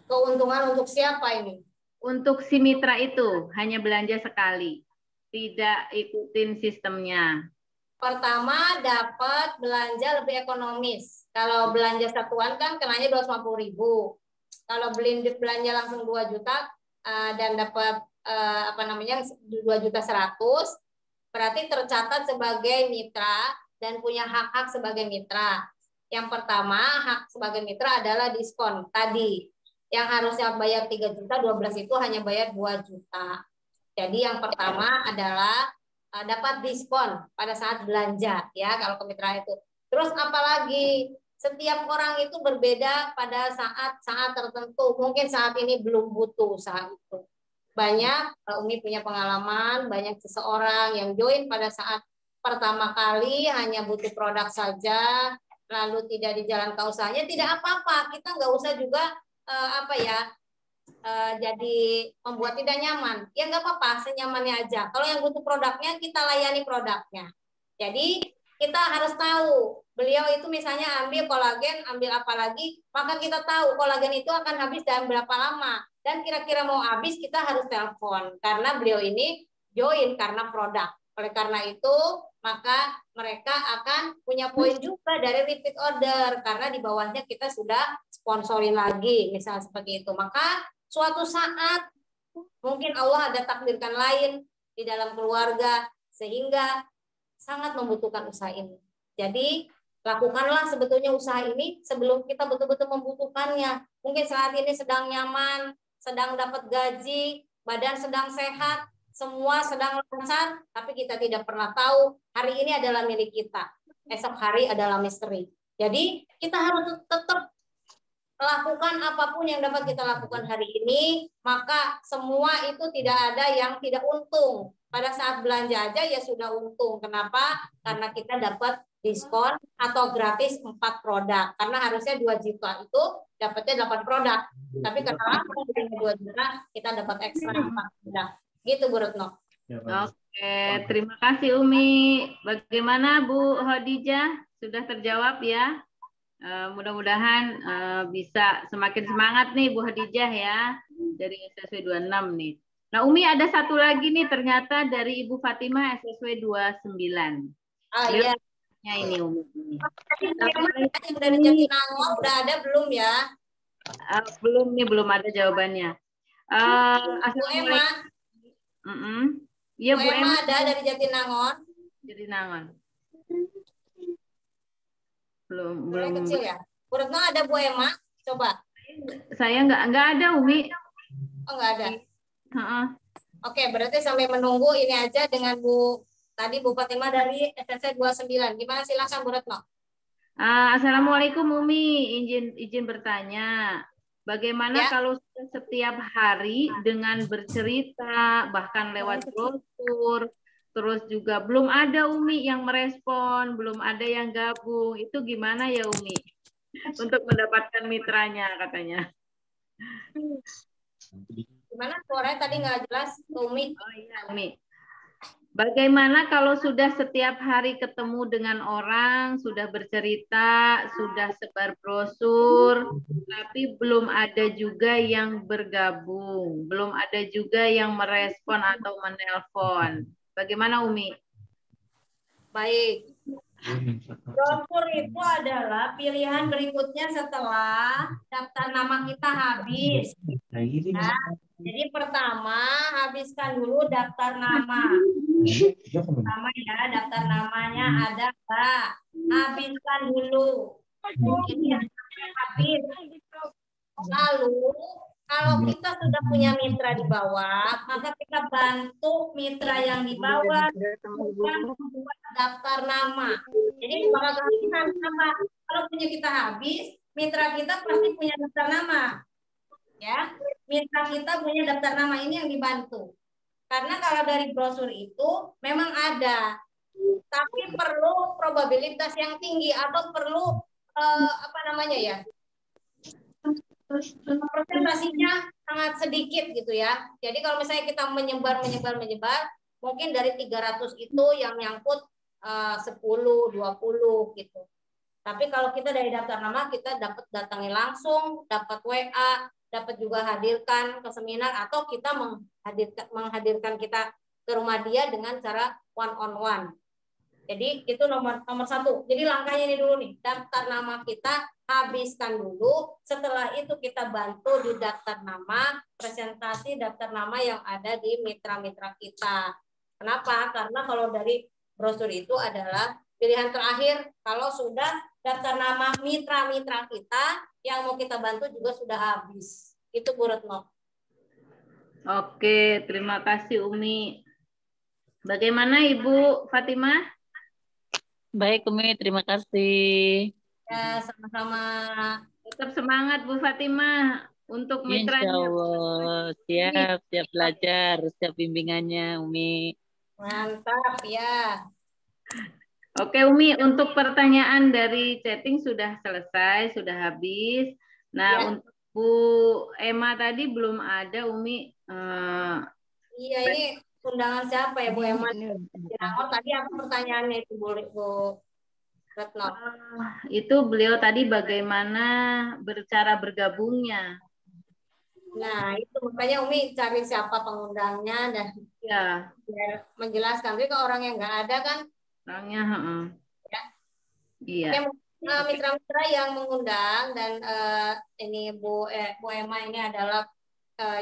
Speaker 2: Keuntungan untuk siapa ini?
Speaker 1: Untuk si mitra itu hanya belanja sekali, tidak ikutin sistemnya.
Speaker 2: Pertama dapat belanja lebih ekonomis. Kalau belanja satuan kan kenanya 250.000. Kalau belanja langsung 2 juta dan dapat 2.100.000, berarti tercatat sebagai mitra dan punya hak-hak sebagai mitra. Yang pertama hak sebagai mitra adalah diskon tadi. Yang harusnya bayar 3 juta, 12 itu hanya bayar 2 juta. Jadi yang pertama adalah dapat diskon pada saat belanja ya kalau kemitraan itu. Terus apalagi setiap orang itu berbeda pada saat tertentu. Mungkin saat ini belum butuh usaha itu. Banyak Umi punya pengalaman, banyak seseorang yang join pada saat pertama kali hanya butuh produk saja, lalu tidak dijalankan usahanya, tidak apa-apa. Kita nggak usah juga jadi membuat tidak nyaman. Ya nggak apa-apa, senyamannya aja. Kalau yang butuh produknya, kita layani produknya. Jadi kita harus tahu, beliau itu misalnya ambil kolagen, ambil apa lagi, maka kita tahu kolagen itu akan habis dalam berapa lama. Dan kira-kira mau habis, kita harus telepon. Karena beliau ini join karena produk. Oleh karena itu, maka mereka akan punya poin juga dari repeat order. Karena di bawahnya kita sudah sponsorin lagi, misalnya seperti itu. Maka suatu saat mungkin Allah ada takdirkan lain di dalam keluarga sehingga sangat membutuhkan usaha ini. Jadi lakukanlah sebetulnya usaha ini sebelum kita betul-betul membutuhkannya. Mungkin saat ini sedang nyaman, sedang dapat gaji, badan sedang sehat, semua sedang lancar, tapi kita tidak pernah tahu hari ini adalah milik kita, esok hari adalah misteri. Jadi kita harus tetap lakukan apapun yang dapat kita lakukan hari ini, maka semua itu tidak ada yang tidak untung. Pada saat belanja aja ya sudah untung. Kenapa? Karena kita dapat diskon atau gratis 4 produk. Karena harusnya 2 juta itu dapatnya 8 produk. Tapi karena langsung 2 juta, kita dapat ekstra 4 produk. Gitu Bu Retno.
Speaker 1: Oke, terima kasih Umi. Bagaimana Bu Hadijah? Sudah terjawab ya? Mudah-mudahan bisa semakin semangat nih Bu Hadijah ya. dari SSW 26 nih. Nah, Umi ada satu lagi nih ternyata dari Ibu Fatimah SSW 29.
Speaker 2: Ah iya.
Speaker 1: Ya ini Umi.
Speaker 2: Tadi yang dari Jatinangor udah ada belum ya?
Speaker 1: Belum nih, belum ada jawabannya.
Speaker 2: Bu Emma.
Speaker 1: Iya
Speaker 2: Bu Emma ada dari Jatinangor.
Speaker 1: Jatinangor. Belum
Speaker 2: kecil ya. Bu Retno ada Bu Emma? Coba.
Speaker 1: Saya nggak ada Umi.
Speaker 2: Oh nggak ada. Oke, berarti sampai menunggu ini aja dengan tadi Bu Fatimah dari SSW 29. Gimana, silakan Bu Retno.
Speaker 1: Assalamualaikum Umi, izin bertanya. Bagaimana kalau setiap hari dengan bercerita, bahkan lewat brosur, terus juga belum ada Umi yang merespon, belum ada yang gabung, itu gimana ya Umi? Untuk mendapatkan mitranya katanya.
Speaker 2: Gimana suaranya tadi nggak jelas, Umi?
Speaker 1: Oh iya Umi. Bagaimana kalau sudah setiap hari ketemu dengan orang, sudah bercerita, sudah sebar brosur, tapi belum ada juga yang bergabung, belum ada juga yang merespon atau menelpon. Bagaimana Umi?
Speaker 2: Baik. Brosur itu adalah pilihan berikutnya setelah daftar nama kita habis. Nah, jadi pertama habiskan dulu daftar nama. Pertama ya, daftar namanya ada nggak? Habiskan dulu. Ini habis. Lalu kalau kita sudah punya mitra di bawah, maka kita bantu mitra yang di bawah membuat daftar nama. Jadi bakal kehabisan nama. Kalau punya kita habis, mitra kita pasti punya daftar nama. Ya, mitra kita punya daftar nama, ini yang dibantu. Karena kalau dari brosur itu memang ada, tapi perlu probabilitas yang tinggi atau perlu apa namanya ya? Presentasinya sangat sedikit gitu ya. Jadi kalau misalnya kita menyebar, mungkin dari 300 itu yang nyangkut 10, 20 gitu. Tapi kalau kita dari daftar nama, kita dapat datangi langsung, dapat WA, dapat juga hadirkan ke seminar, atau kita menghadirkan kita ke rumah dia dengan cara one on one. Jadi itu nomor satu. Jadi langkahnya ini dulu nih, daftar nama kita, habiskan dulu. Setelah itu kita bantu di daftar nama, presentasi daftar nama yang ada di mitra-mitra kita. Kenapa? Karena kalau dari brosur itu adalah pilihan terakhir kalau sudah daftar nama mitra-mitra kita yang mau kita bantu juga sudah habis. Itu Bu Retno.
Speaker 1: Oke, terima kasih Umi. Bagaimana Ibu Fatimah?
Speaker 7: Baik Umi, terima kasih.
Speaker 2: Ya, sama-sama.
Speaker 1: Tetap semangat Bu Fatimah untuk mitranya.
Speaker 7: Insya Allah, siap belajar, siap bimbingannya Umi.
Speaker 2: Mantap ya.
Speaker 1: Oke Umi, untuk pertanyaan dari chatting sudah selesai, sudah habis. Nah ya. Untuk Bu Emma tadi belum ada Umi.
Speaker 2: Iya, ini undangan siapa ya Bu Emma? Tadi apa pertanyaannya itu Bu Retno?
Speaker 1: Itu beliau tadi bagaimana cara bergabungnya.
Speaker 2: Nah, itu makanya Umi cari siapa pengundangnya dan
Speaker 1: ya
Speaker 2: biar menjelaskan. Tapi kalau orang yang nggak ada kan
Speaker 1: orangnya
Speaker 2: ya.
Speaker 1: Iya.
Speaker 2: Oke, mitra-mitra yang mengundang dan ini Bu Emma ini adalah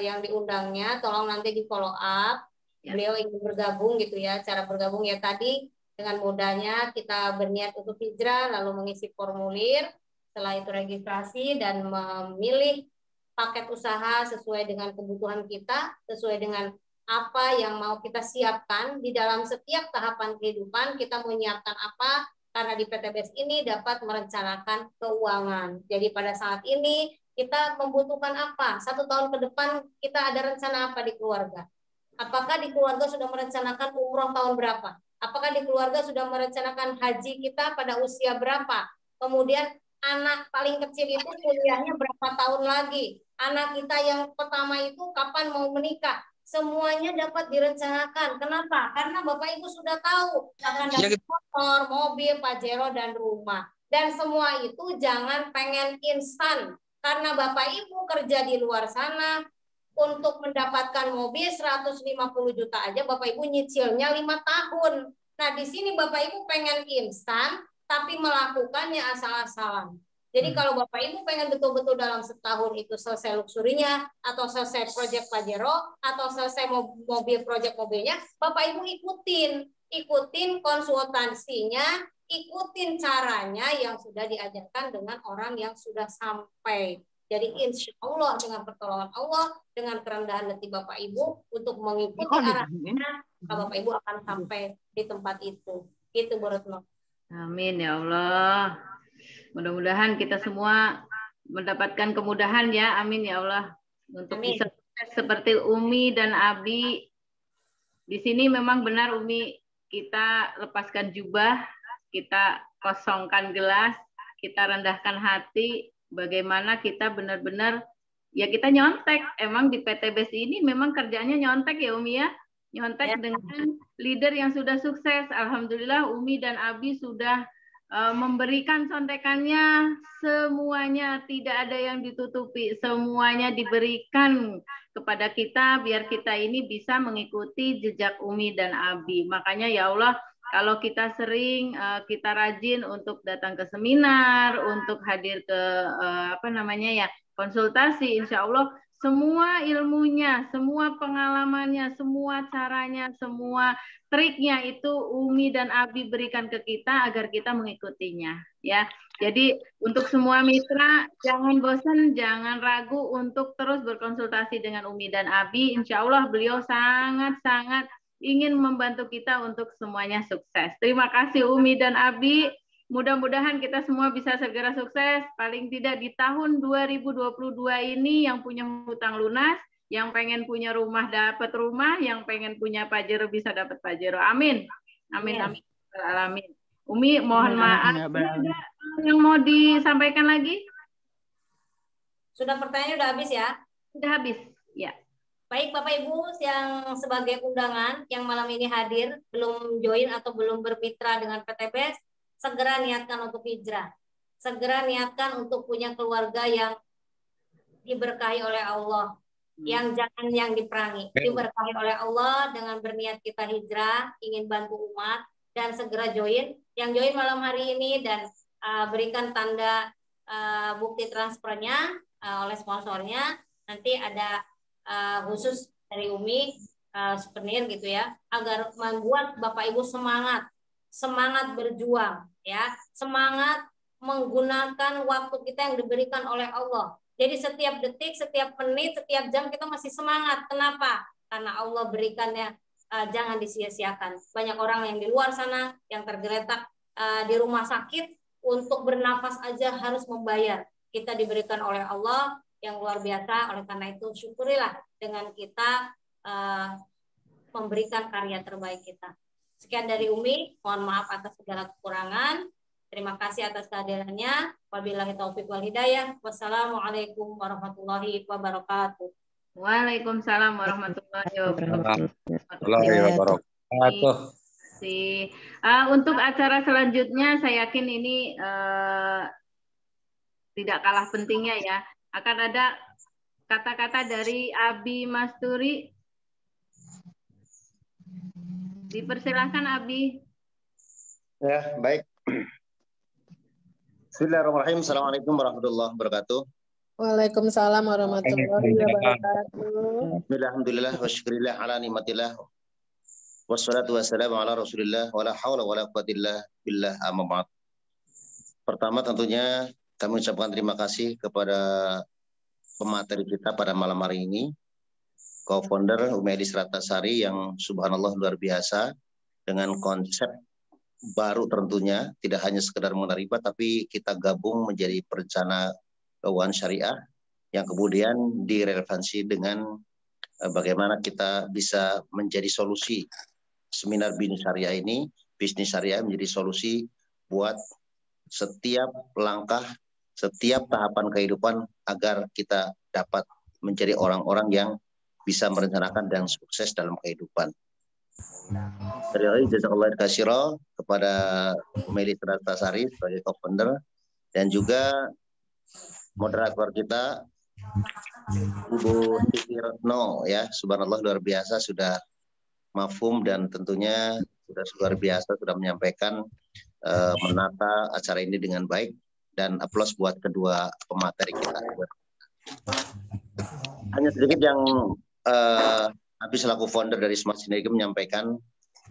Speaker 2: yang diundangnya, tolong nanti di follow up. Ya. Beliau ingin bergabung gitu ya. Cara bergabung ya tadi dengan mudahnya kita berniat untuk hijrah, lalu mengisi formulir, setelah itu registrasi dan memilih paket usaha sesuai dengan kebutuhan kita, sesuai dengan apa yang mau kita siapkan di dalam setiap tahapan kehidupan. Kita menyiapkan apa, karena di PTBS ini dapat merencanakan keuangan. Jadi pada saat ini kita membutuhkan apa? 1 tahun ke depan kita ada rencana apa di keluarga? Apakah di keluarga sudah merencanakan umroh tahun berapa? Apakah di keluarga sudah merencanakan haji kita pada usia berapa? Kemudian anak paling kecil itu kuliahnya berapa tahun lagi? Anak kita yang pertama itu kapan mau menikah? Semuanya dapat direncanakan. Kenapa? Karena Bapak Ibu sudah tahu akan dapat motor, mobil, pajero, dan rumah. Dan semua itu jangan pengen instan. Karena Bapak Ibu kerja di luar sana, untuk mendapatkan mobil 150 juta aja Bapak Ibu nyicilnya 5 tahun. Nah, di sini Bapak Ibu pengen instan tapi melakukannya asal-asalan. Jadi kalau Bapak Ibu pengen betul-betul dalam setahun itu selesai luxurinya, atau selesai proyek Pajero, atau selesai mobil proyek mobilnya, Bapak Ibu ikutin konsultasinya, ikutin caranya yang sudah diajarkan dengan orang yang sudah sampai. Jadi insya Allah dengan pertolongan Allah, dengan kerendahan hati Bapak Ibu untuk mengikuti arahnya, Bapak Ibu akan sampai di tempat itu. Itu Bu Retno.
Speaker 1: Amin ya Allah. Mudah-mudahan kita semua mendapatkan kemudahan ya. Amin ya Allah. Untuk
Speaker 2: Amin.
Speaker 1: bisa sukses seperti Umi dan Abi. Di sini memang benar Umi, kita lepaskan jubah, kita kosongkan gelas, kita rendahkan hati. Bagaimana kita benar-benar, ya kita nyontek. Emang di PTBS ini memang kerjanya nyontek ya Umi ya. Nyontek dengan leader yang sudah sukses. Alhamdulillah Umi dan Abi sudah memberikan contekannya, semuanya, tidak ada yang ditutupi, semuanya diberikan kepada kita biar kita ini bisa mengikuti jejak Umi dan Abi. Makanya ya Allah, kalau kita sering, kita rajin untuk datang ke seminar, untuk hadir ke konsultasi, insya Allah semua ilmunya, semua pengalamannya, semua caranya, semua triknya itu Umi dan Abi berikan ke kita agar kita mengikutinya, ya. Jadi untuk semua mitra jangan bosan, jangan ragu untuk terus berkonsultasi dengan Umi dan Abi. Insya Allah beliau sangat-sangat ingin membantu kita untuk semuanya sukses. Terima kasih Umi dan Abi. Mudah-mudahan kita semua bisa segera sukses, paling tidak di tahun 2022 ini yang punya hutang lunas, yang pengen punya rumah dapat rumah, yang pengen punya Pajero bisa dapat Pajero. Amin. Amin, amin. Amin. Umi, mohon maaf. Ada yang mau disampaikan lagi?
Speaker 2: Sudah pertanyaannya udah habis ya?
Speaker 1: Sudah habis, ya.
Speaker 2: Baik Bapak Ibu yang sebagai undangan yang malam ini hadir, belum join atau belum bermitra dengan PTBS, segera niatkan untuk hijrah. Segera niatkan untuk punya keluarga yang diberkahi oleh Allah. Yang jangan yang diperangi. Diberkahi oleh Allah dengan berniat kita hijrah, ingin bantu umat, dan segera join. Yang join malam hari ini dan berikan tanda bukti transfernya oleh sponsornya. Nanti ada khusus dari Umi, souvenir gitu ya, agar membuat Bapak Ibu semangat berjuang, ya, semangat menggunakan waktu kita yang diberikan oleh Allah. Jadi setiap detik, setiap menit, setiap jam kita masih semangat. Kenapa? Karena Allah berikannya, jangan disia-siakan. Banyak orang yang di luar sana yang tergeletak di rumah sakit untuk bernafas aja harus membayar. Kita diberikan oleh Allah yang luar biasa. Oleh karena itu syukurilah dengan kita memberikan karya terbaik kita. Sekian dari Umi, mohon maaf atas segala kekurangan. Terima kasih atas kehadirannya. Wabillahi taufiq wal hidayah. Wassalamualaikum warahmatullahi wabarakatuh.
Speaker 1: Waalaikumsalam warahmatullahi wabarakatuh. Untuk acara selanjutnya, saya yakin ini tidak kalah pentingnya ya. Akan ada kata-kata dari Abi Masturi. Dipersilahkan Abi.
Speaker 8: Ya, baik. Bismillahirrahmanirrahim. Assalamualaikum warahmatullahi wabarakatuh.
Speaker 9: Waalaikumsalam warahmatullahi wabarakatuh.
Speaker 8: Alhamdulillah wa syukurillah ala nikmatillah. Wassalatu wassalamu ala Rasulillah wa la haula wa la quwwata illa billah amma ba'd. Pertama tentunya kami ucapkan terima kasih kepada pemateri kita pada malam hari ini, co-founder Umi Elis Ratnasari yang subhanallah luar biasa dengan konsep baru tentunya, tidak hanya sekedar mengenai riba, tapi kita gabung menjadi perencana keuangan syariah yang kemudian direlevansi dengan bagaimana kita bisa menjadi solusi. Seminar bisnis syariah ini, bisnis syariah menjadi solusi buat setiap langkah, setiap tahapan kehidupan agar kita dapat menjadi orang-orang yang bisa merencanakan dan sukses dalam kehidupan. Terima kasih jazakallahu khairan kepada Umi Elis Ratnasari sebagai co-founder dan juga moderator kita Ibu Siti Retno ya, subhanallah luar biasa sudah mafhum dan tentunya sudah luar biasa sudah menyampaikan menata acara ini dengan baik, dan aplaus buat kedua pemateri kita. Hanya sedikit yang habis selaku founder dari Smart Synergy menyampaikan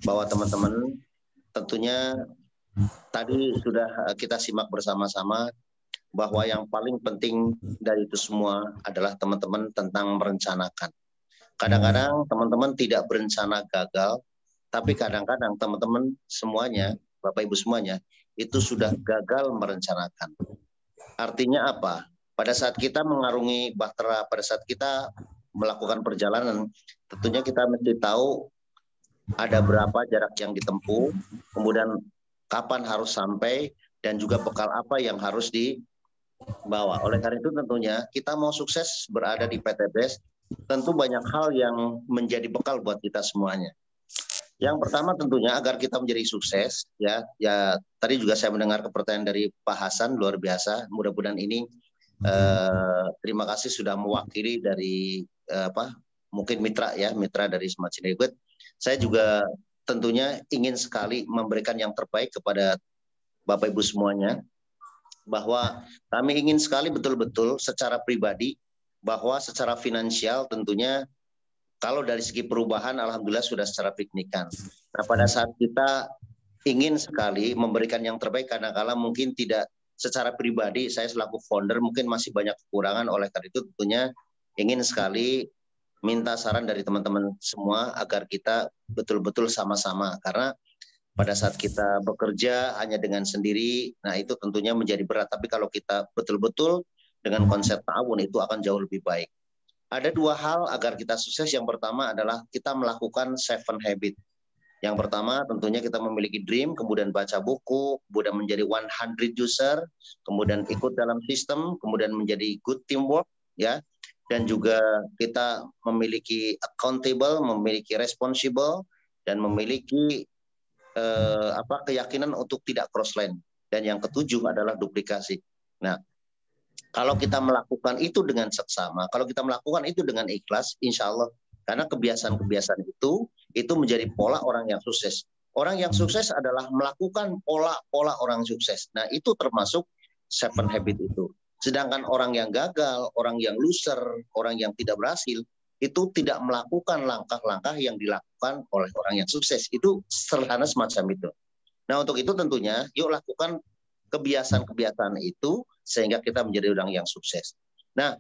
Speaker 8: bahwa teman-teman tentunya tadi sudah kita simak bersama-sama bahwa yang paling penting dari itu semua adalah teman-teman tentang merencanakan. Kadang-kadang teman-teman tidak berencana gagal, tapi kadang-kadang teman-teman semuanya, Bapak Ibu semuanya, itu sudah gagal merencanakan. Artinya apa? Pada saat kita mengarungi bahtera, pada saat kita melakukan perjalanan, tentunya kita mesti tahu ada berapa jarak yang ditempuh, kemudian kapan harus sampai, dan juga bekal apa yang harus dibawa. Oleh karena itu tentunya kita mau sukses berada di PTBS, tentu banyak hal yang menjadi bekal buat kita semuanya. Yang pertama tentunya agar kita menjadi sukses, ya tadi juga saya mendengar pertanyaan dari Pak Hasan, luar biasa. Mudah-mudahan ini terima kasih sudah mewakili dari mungkin mitra dari Smart Synergy. Saya juga tentunya ingin sekali memberikan yang terbaik kepada Bapak Ibu semuanya, bahwa kami ingin sekali betul-betul secara pribadi, bahwa secara finansial tentunya kalau dari segi perubahan alhamdulillah sudah secara signifikan. Nah, pada saat kita ingin sekali memberikan yang terbaik, kadang-kala mungkin tidak secara pribadi, saya selaku founder mungkin masih banyak kekurangan. Oleh karena itu tentunya ingin sekali minta saran dari teman-teman semua agar kita betul-betul sama-sama, karena pada saat kita bekerja hanya dengan sendiri, nah itu tentunya menjadi berat. Tapi kalau kita betul-betul dengan konsep ta'awun, itu akan jauh lebih baik. Ada dua hal agar kita sukses. Yang pertama adalah kita melakukan 7 habit. Yang pertama tentunya kita memiliki dream, kemudian baca buku, kemudian menjadi 100 user, kemudian ikut dalam sistem, kemudian menjadi good teamwork, ya. Dan juga kita memiliki accountable, memiliki responsible, dan memiliki keyakinan untuk tidak cross line. Dan yang ketujuh adalah duplikasi. Nah, kalau kita melakukan itu dengan seksama, kalau kita melakukan itu dengan ikhlas, insya Allah, karena kebiasaan-kebiasaan itu menjadi pola orang yang sukses. Orang yang sukses adalah melakukan pola-pola orang sukses. Nah, itu termasuk 7 habit itu. Sedangkan orang yang gagal, orang yang loser, orang yang tidak berhasil, itu tidak melakukan langkah-langkah yang dilakukan oleh orang yang sukses. Itu sederhana semacam itu. Nah, untuk itu tentunya yuk lakukan kebiasaan-kebiasaan itu sehingga kita menjadi orang yang sukses. Nah,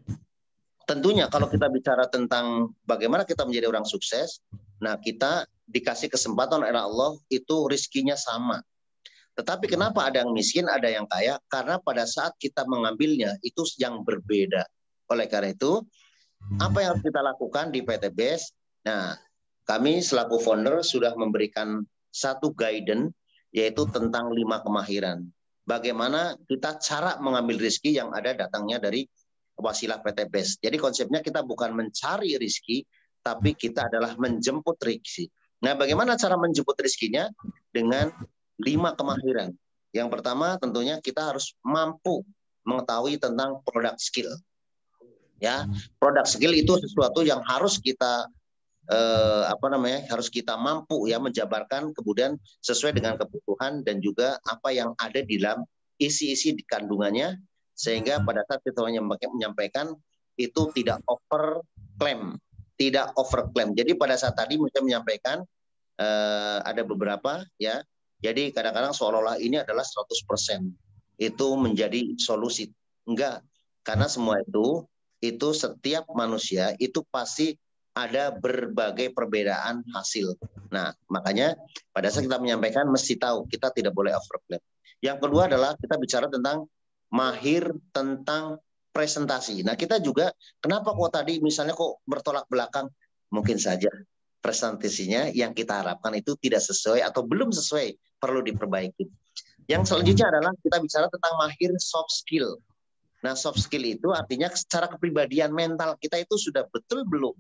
Speaker 8: tentunya kalau kita bicara tentang bagaimana kita menjadi orang sukses, nah kita dikasih kesempatan oleh Allah itu rezekinya sama. Tetapi kenapa ada yang miskin, ada yang kaya? Karena pada saat kita mengambilnya itu yang berbeda. Oleh karena itu, apa yang harus kita lakukan di PTBS? Nah, kami selaku founder sudah memberikan satu guidance, yaitu tentang 5 kemahiran. Bagaimana kita cara mengambil rezeki yang ada datangnya dari wasilah PTBS. Jadi konsepnya kita bukan mencari rezeki, tapi kita adalah menjemput rezeki. Nah, bagaimana cara menjemput rezekinya? Dengan 5 kemahiran. Yang pertama tentunya kita harus mampu mengetahui tentang product skill. Ya, product skill itu sesuatu yang harus kita harus kita mampu ya menjabarkan, kemudian sesuai dengan kebutuhan dan juga apa yang ada di dalam isi-isi di kandungannya, sehingga pada saat kita menyampaikan itu tidak overclaim, tidak overclaim. Jadi pada saat tadi saya menyampaikan ada beberapa ya. Jadi kadang-kadang seolah-olah ini adalah 100% itu menjadi solusi. Enggak, karena semua itu setiap manusia itu pasti ada berbagai perbedaan hasil. Nah, makanya pada saat kita menyampaikan mesti tahu kita tidak boleh overclaim. Yang kedua adalah kita bicara tentang mahir tentang presentasi. Nah, kita juga kenapa kok tadi misalnya kok bertolak belakang? Mungkin saja presentasinya yang kita harapkan itu tidak sesuai atau belum sesuai, perlu diperbaiki. Yang selanjutnya adalah kita bicara tentang mahir soft skill. Nah, soft skill itu artinya secara kepribadian mental kita itu sudah betul belum.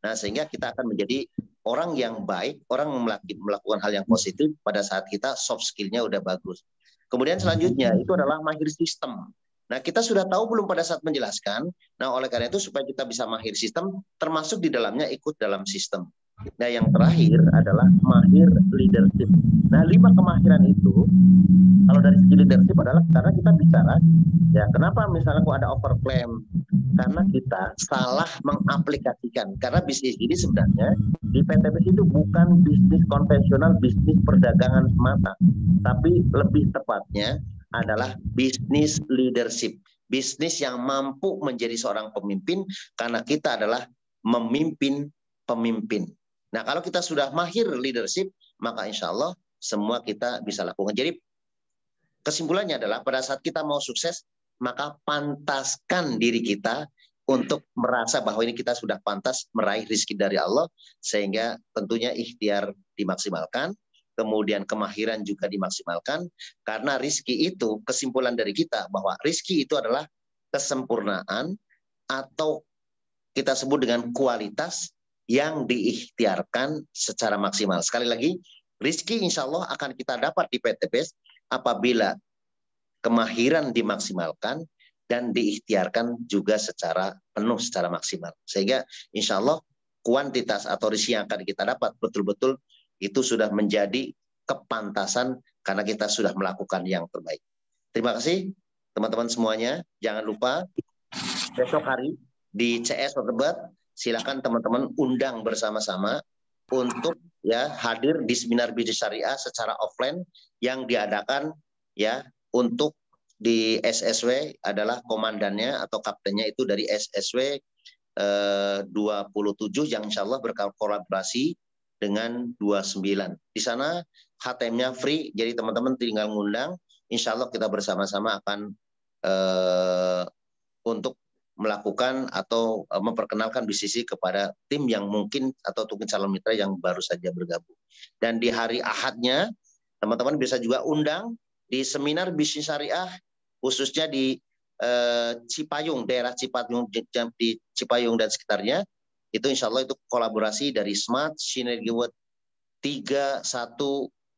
Speaker 8: Nah, sehingga kita akan menjadi orang yang baik, orang melakukan hal yang positif pada saat kita soft skill-nya udah bagus. Kemudian selanjutnya itu adalah mahir sistem. Nah, kita sudah tahu belum pada saat menjelaskan. Nah, oleh karena itu supaya kita bisa mahir sistem, termasuk di dalamnya ikut dalam sistem. Nah, yang terakhir adalah mahir leadership. Nah, 5 kemahiran itu, kalau dari segi leadership adalah karena kita bicara, ya kenapa misalnya kok ada overclaim? Karena kita salah mengaplikasikan. Karena bisnis ini sebenarnya di PTBIS itu bukan bisnis konvensional, bisnis perdagangan semata. Tapi lebih tepatnya adalah bisnis leadership. Bisnis yang mampu menjadi seorang pemimpin karena kita adalah memimpin pemimpin. Nah, kalau kita sudah mahir leadership, maka insya Allah semua kita bisa lakukan. Jadi kesimpulannya adalah pada saat kita mau sukses, maka pantaskan diri kita untuk merasa bahwa ini kita sudah pantas meraih rezeki dari Allah, sehingga tentunya ikhtiar dimaksimalkan, kemudian kemahiran juga dimaksimalkan, karena rezeki itu, kesimpulan dari kita bahwa rezeki itu adalah kesempurnaan atau kita sebut dengan kualitas yang diikhtiarkan secara maksimal. Sekali lagi, rezeki insya Allah akan kita dapat di PTBIS apabila kemahiran dimaksimalkan dan diikhtiarkan juga secara penuh, secara maksimal. Sehingga insya Allah kuantitas atau rezeki yang akan kita dapat betul-betul itu sudah menjadi kepantasan karena kita sudah melakukan yang terbaik. Terima kasih teman-teman semuanya. Jangan lupa besok hari di CS Debat, silakan teman-teman undang bersama-sama untuk ya hadir di seminar bisnis syariah secara offline yang diadakan ya untuk di SSW adalah komandannya atau kaptennya itu dari SSW 27 yang insya Allah berkolaborasi dengan 29. Di sana HTM-nya free, jadi teman-teman tinggal ngundang. Insya Allah kita bersama-sama akan untuk melakukan atau memperkenalkan bisnis kepada tim yang mungkin atau mungkin calon mitra yang baru saja bergabung. Dan di hari Ahadnya, teman-teman bisa juga undang di seminar bisnis syariah, khususnya di Cipayung, daerah Cipayung, di Cipayung dan sekitarnya. Itu insya Allah itu kolaborasi dari Smart, Synergy World 3, 1,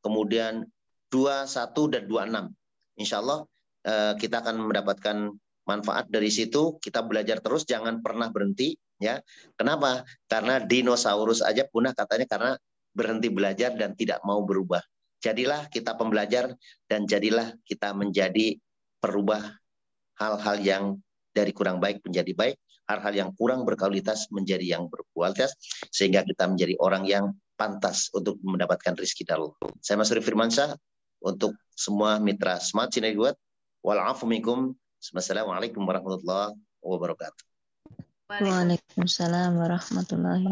Speaker 8: kemudian 2, 1, dan 26. Insya Allah kita akan mendapatkan manfaat dari situ. Kita belajar terus, jangan pernah berhenti. Ya, kenapa? Karena dinosaurus aja punah katanya karena berhenti belajar dan tidak mau berubah. Jadilah kita pembelajar dan jadilah kita menjadi perubah hal-hal yang dari kurang baik menjadi baik, hal-hal yang kurang berkualitas menjadi yang berkualitas, sehingga kita menjadi orang yang pantas untuk mendapatkan rezeki dari Allah. Saya Mas Rify Firmansyah untuk semua mitra Smart Synergy World. Wa'alaikum minkum. Assalamualaikum warahmatullahi wabarakatuh.
Speaker 10: Waalaikumsalam warahmatullahi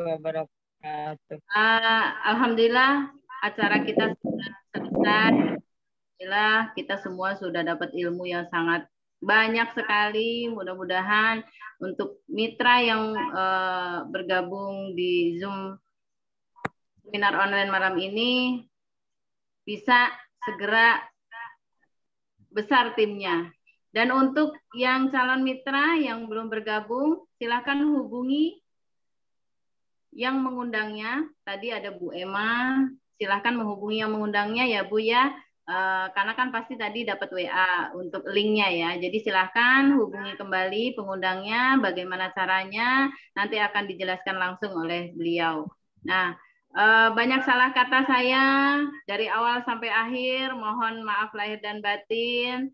Speaker 1: wabarakatuh. Alhamdulillah acara kita sudah selesai. Alhamdulillah kita semua sudah dapat ilmu yang sangat banyak sekali. Mudah-mudahan untuk mitra yang bergabung di Zoom seminar online malam ini bisa segera besar timnya. Dan untuk yang calon mitra yang belum bergabung, silakan hubungi yang mengundangnya. Tadi ada Bu Emma, silakan menghubungi yang mengundangnya ya Bu ya. Karena kan pasti tadi dapat WA untuk linknya ya. Jadi silakan hubungi kembali pengundangnya, bagaimana caranya, nanti akan dijelaskan langsung oleh beliau. Nah, banyak salah kata saya dari awal sampai akhir, mohon maaf lahir dan batin.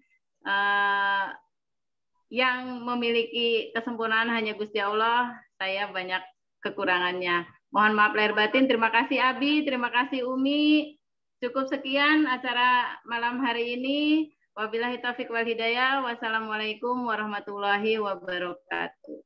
Speaker 1: Yang memiliki kesempurnaan hanya Gusti Allah, saya banyak kekurangannya. Mohon maaf lahir batin. Terima kasih Abi, terima kasih Umi. Cukup sekian acara malam hari ini. Wabillahi taufiq wal hidayah. Wassalamualaikum warahmatullahi wabarakatuh.